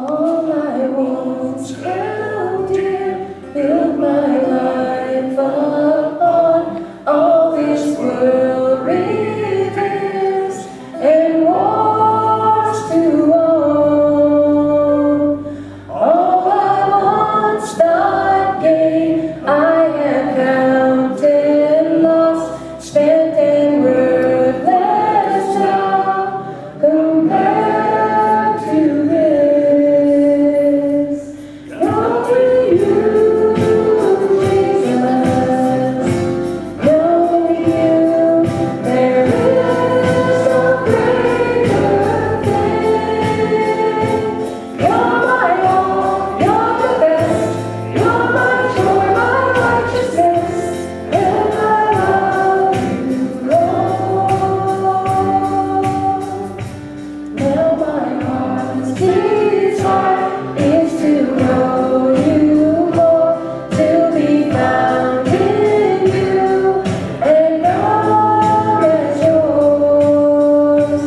All I once held dear, built my life upon. All this world reveres and wars to own. All I once thought gain, I have counted loss, spent and worthless now, compared to this. Knowing you, Jesus, knowing you, there is no greater thing. You're my all, you're the best, you're my joy, my righteousness, and I love you, Lord. Now my heart's desire is to know you more, to be found in you, and known as yours,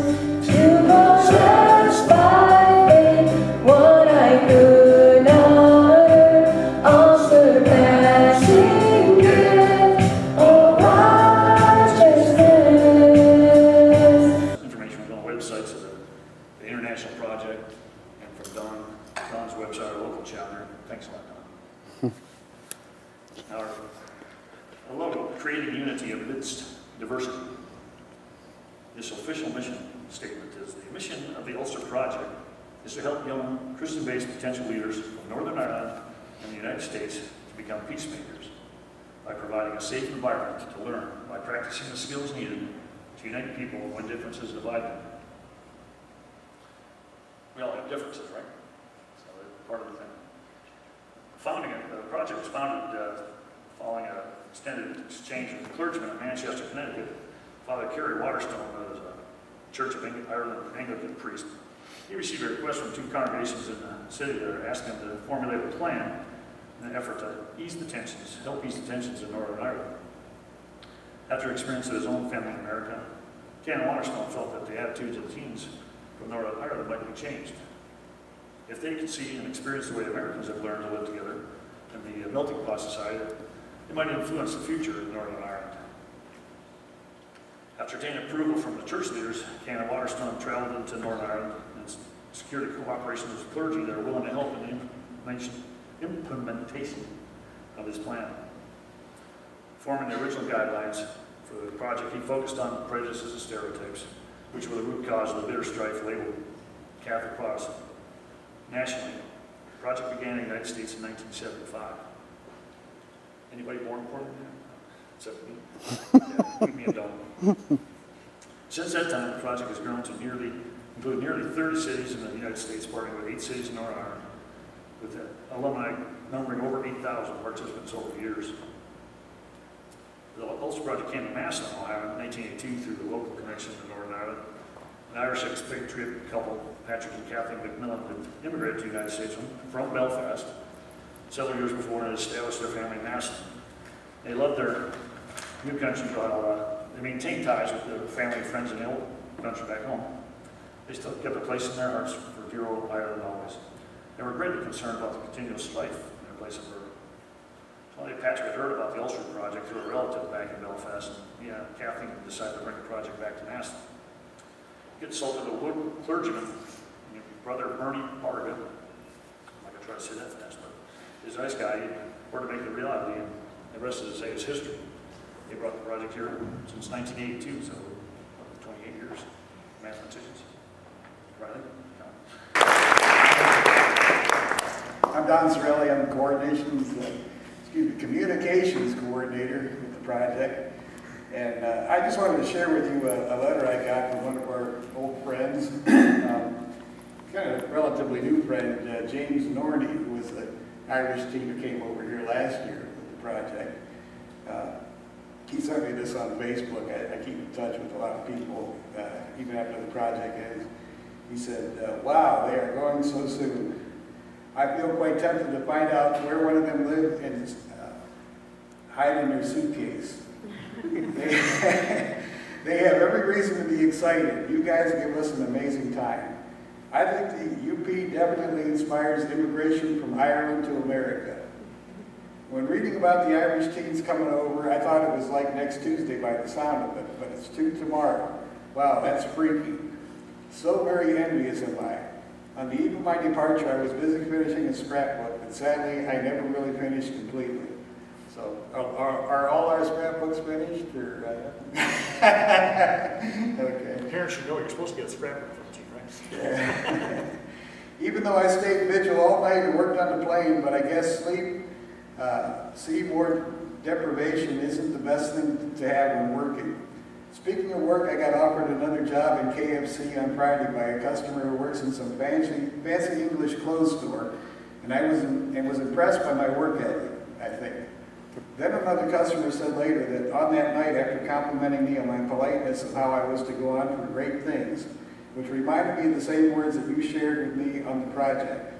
to possess by faith what I could not earn, all surpassing gift of righteousness. Information from the websites of the International Project and from Don's website, our local chapter. Thanks a lot, Don. Now, I love creating unity amidst diversity. This official mission statement is the mission of the Ulster Project is to help young Christian-based potential leaders from Northern Ireland and the United States to become peacemakers by providing a safe environment to learn by practicing the skills needed to unite people when differences divide them. We all have differences, right? So that's part of the thing. The project was founded following an extended exchange with a clergyman in Manchester, Connecticut. Father Kerry Waterstone was a Church of Ireland Anglican priest. He received a request from two congregations in the city that are asking him to formulate a plan in an effort to help ease the tensions in Northern Ireland. After experience of his own family in America, Canon Waterstone felt that the attitudes of the teens from Northern Ireland might be changed. If they could see and experience the way Americans have learned to live together in the melting pot society, it might influence the future of Northern Ireland. After obtaining approval from the church leaders, Canon Waterstone traveled into Northern Ireland and secured a cooperation with the clergy that are willing to help in the implementation of his plan. Forming the original guidelines for the project, he focused on prejudices and stereotypes, which were the root cause of the bitter strife labeled Catholic Protestant. Nationally, the project began in the United States in 1975. Anybody born important? Except me. Yeah, keep me a dog. Since that time, the project has grown to include nearly 30 cities in the United States, partnering with 8 cities in Northern Ireland, with alumni numbering over 8,000 participants over the years. The Ulster Project came to Massillon, Ohio in 1982 through the local connection in Northern Ireland. An Irish expatriate couple, Patrick and Kathleen McMillan, had immigrated to the United States from Belfast several years before and had established their family in Massillon. They loved their new country while they maintained ties with their family and friends in the old country back home. They still kept a place in their hearts for dear old Ireland always. They were greatly concerned about the continuous strife in their place of birth. One day Patrick had heard about the Ulster Project through a relative back in Belfast, and Kathleen decided to bring the project back to Massillon. He consulted a clergyman, Brother Bernie Barga. I'm not going to try to say that fast, but he's a nice guy. He worked to make it a reality, and the rest of it is history. They brought the project here since 1982, so 28 years. Mathematicians. Riley? No. I'm Don Cirelli. I'm the communications coordinator with the project. And I just wanted to share with you a letter I got from one of our old friends, kind of relatively new friend, James Norney, who was the Irish team who came over here last year with the project. He sent me this on Facebook. I keep in touch with a lot of people, even after the project ends. He said, wow, they are going so soon. I feel quite tempted to find out where one of them lived and hide in their suitcase. They have every reason to be excited. You guys give us an amazing time. I think the UP definitely inspires immigration from Ireland to America. When reading about the Irish teens coming over, I thought it was like next Tuesday by the sound of it, but it's due tomorrow. Wow, that's freaky. So very envious am I. On the eve of my departure, I was busy finishing a scrapbook, but sadly, I never really finished completely. So, are all our scrapbooks finished, or? Okay. Parents should know you're supposed to get a scrapbook from you, right? Yeah. Even though I stayed vigil all night and worked on the plane, but I guess seaboard deprivation isn't the best thing to have when working. Speaking of work, I got offered another job in KFC on Friday by a customer who works in some fancy English clothes store, and I was impressed by my work ethic, I think. Then another customer said later that on that night, after complimenting me on my politeness of how I was to go on for great things, which reminded me of the same words that you shared with me on the project.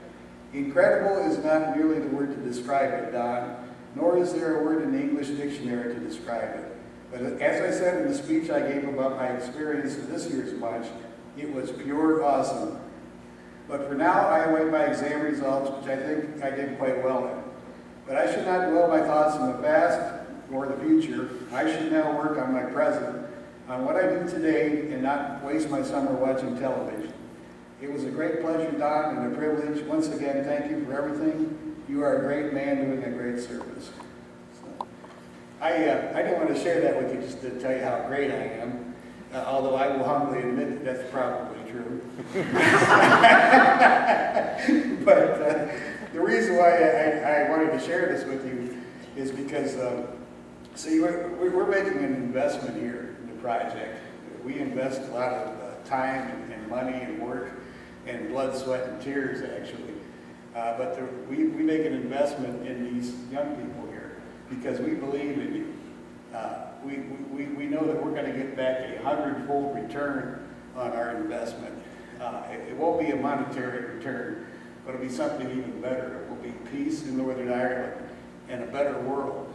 Incredible is not merely the word to describe it, Don, nor is there a word in the English dictionary to describe it. But as I said in the speech I gave about my experience of this year's lunch, it was pure awesome. But for now, I await my exam results, which I think I did quite well in. But I should not dwell my thoughts in the past or the future. I should now work on my present, on what I do today, and not waste my summer watching television. It was a great pleasure, Don, and a privilege. Once again, thank you for everything. You are a great man doing a great service. So, I didn't want to share that with you just to tell you how great I am, although I will humbly admit that that's probably true. But the reason why I wanted to share this with you is because, see, we're making an investment here in the project. We invest a lot of time and money and work and blood, sweat, and tears, actually. But we make an investment in these young people here because we believe in you. We know that we're going to get back a 100-fold return on our investment. It won't be a monetary return, but it'll be something even better. It will be peace in Northern Ireland and a better world.